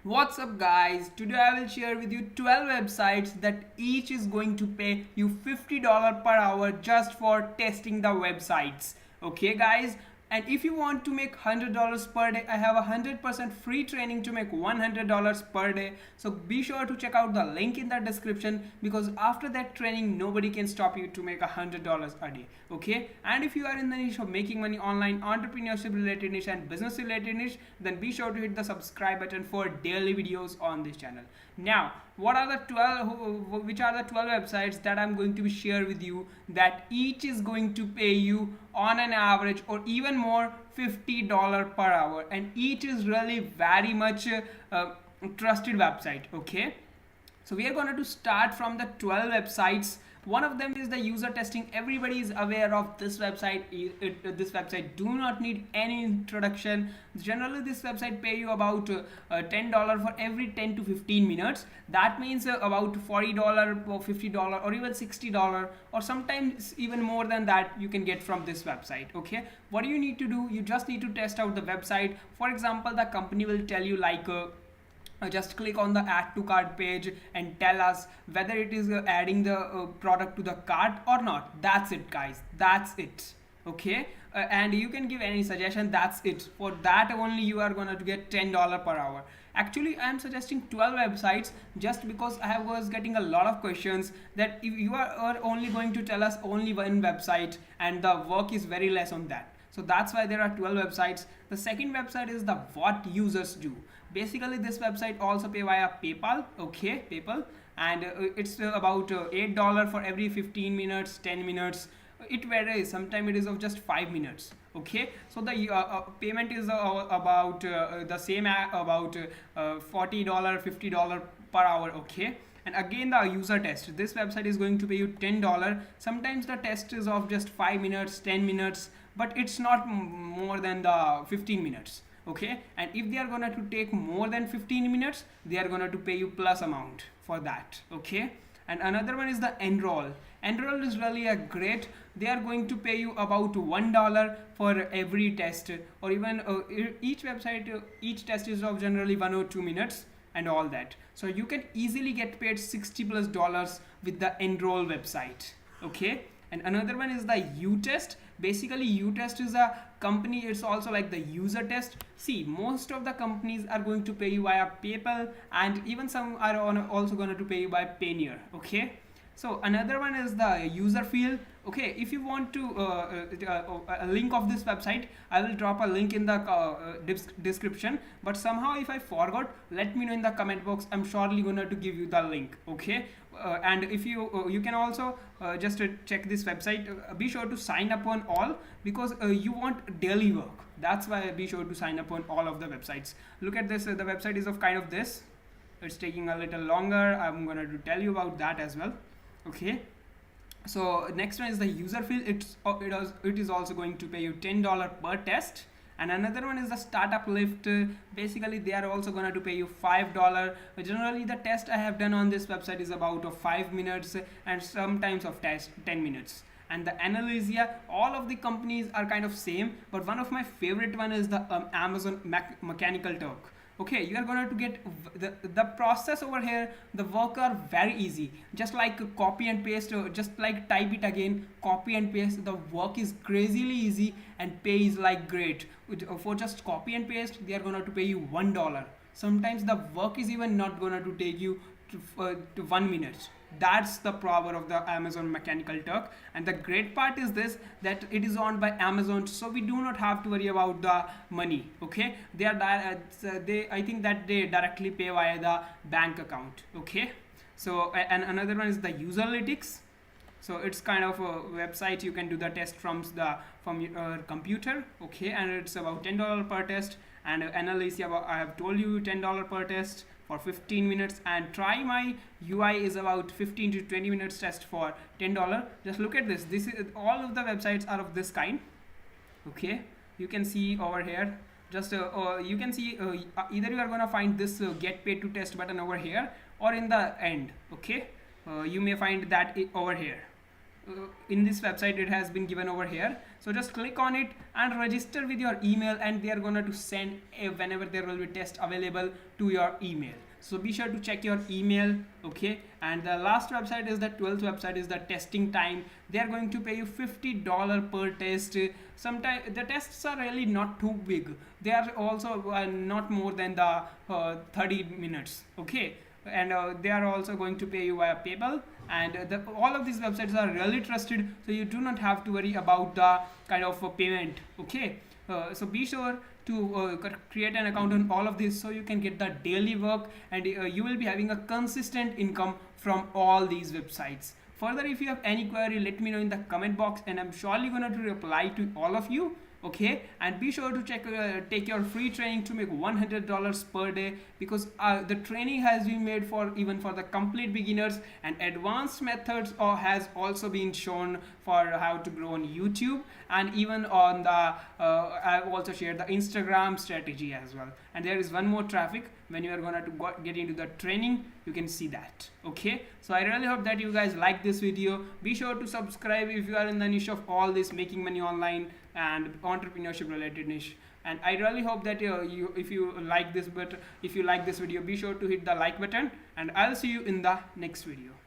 What's up guys? Today I will share with you 12 websites that each is going to pay you $50 per hour just for testing the websites. Okay guys? And if you want to make $100 per day, I have a 100% free training to make $100 per day. So be sure to check out the link in the description because after that training, nobody can stop you to make $100 a day. Okay? And if you are in the niche of making money online, entrepreneurship related niche and business related niche, then be sure to hit the subscribe button for daily videos on this channel. Now, what are the 12 which are the 12 websites that I'm going to share with you that each is going to pay you on an average or even more $50 per hour, and each is really very much trusted website. Okay, so we are going to start from the 12 websites. One of them is the user testing. Everybody is aware of this website. This website do not need any introduction. Generally this website pay you about $10 for every 10 to 15 minutes. That means about $40 or $50 or even $60, or sometimes even more than that you can get from this website. Okay, what do you need to do? You just need to test out the website. For example, the company will tell you like just click on the add to cart page and tell us whether it is adding the product to the cart or not. That's it guys, that's it. Okay, and you can give any suggestion. That's it. For that only you are gonna to get $10 per hour. Actually I am suggesting 12 websites just because I was getting a lot of questions that if you are only going to tell us only one website and the work is very less on that. So that's why there are 12 websites. The second website is the what users do. Basically this website also pay via PayPal. Okay, PayPal, and it's about $8 for every 15 minutes, 10 minutes. It varies. Sometimes it is of just 5 minutes. Okay, so the payment is about the same, about $40, $50 per hour. Okay, and again the user test, this website is going to pay you $10. Sometimes the test is of just 5 minutes, 10 minutes, but it's not more than the 15 minutes. Okay, and if they are gonna to take more than 15 minutes, they are gonna to pay you plus amount for that. Okay, and another one is the enroll is really a great. They are going to pay you about $1 for every test, or even each website, each test is of generally 1 or 2 minutes and all that. So you can easily get paid $60+ with the enroll website. Okay, and another one is the utest. Basically utest is a company. It's also like the user test. See, most of the companies are going to pay you via PayPal, and even some are also going to pay you by Payoneer. Okay, so another one is the user field. Okay, if you want to a link of this website, I will drop a link in the description, but somehow if I forgot, let me know in the comment box. I'm surely gonna to give you the link. Okay, and if you can also just check this website. Be sure to sign up on all, because you want daily work. That's why be sure to sign up on all of the websites. Look at this. The website is of kind of this. It's taking a little longer. I'm gonna to tell you about that as well. Okay, so next one is the user field. It is also going to pay you $10 per test. And another one is the startup lift. Basically they are also going to pay you $5. Generally the test I have done on this website is about 5 minutes, and sometimes of test 10 minutes. And the Analysia, all of the companies are kind of same, but one of my favorite one is the Amazon Mechanical Turk. Okay, you are going to get the process over here. The work are very easy, just like copy and paste, just like type it again, copy and paste. The work is crazily easy, and pay is like great. For just copy and paste they are going to pay you $1. Sometimes the work is even not going to take you to 1 minute. That's the power of the Amazon Mechanical Turk. And the great part is this, that it is owned by Amazon, so we do not have to worry about the money. Okay, they are I think that they directly pay via the bank account. Okay, so and another one is the Userlytics. So it's kind of a website you can do the test from your computer. Okay, and it's about $10 per test. And Analysia, I have told you, $10 per test for 15 minutes. And Try My UI is about 15 to 20 minutes test for $10. Just look at this. This is all of the websites are of this kind. Okay, you can see over here. Just you can see either you are gonna find this get paid to test button over here, or in the end. Okay, you may find that over here. in this website it has been given over here. So just click on it and register with your email, and they are going to send whenever there will be test available to your email. So be sure to check your email. Okay, and the last website is the 12th website is the testing time. They are going to pay you $50 per test. Sometimes the tests are really not too big. They are also not more than the 30 minutes. Okay, and they are also going to pay you via PayPal, and all of these websites are really trusted, so you do not have to worry about the kind of payment. Okay, so be sure to create an account on all of this so you can get the daily work, and you will be having a consistent income from all these websites. Further, if you have any query, let me know in the comment box, and I'm surely going to reply to all of you. Okay, and be sure to take your free training to make $100 per day, because the training has been made for even for the complete beginners, and advanced methods has also been shown for how to grow on YouTube, and even on the I've also shared the Instagram strategy as well. And there is one more traffic. When you are going to get into the training, you can see that. Okay, so I really hope that you guys like this video. Be sure to subscribe if you are in the niche of all this making money online and entrepreneurship related niche. And I really hope that if you like this video, be sure to hit the like button, and I'll see you in the next video.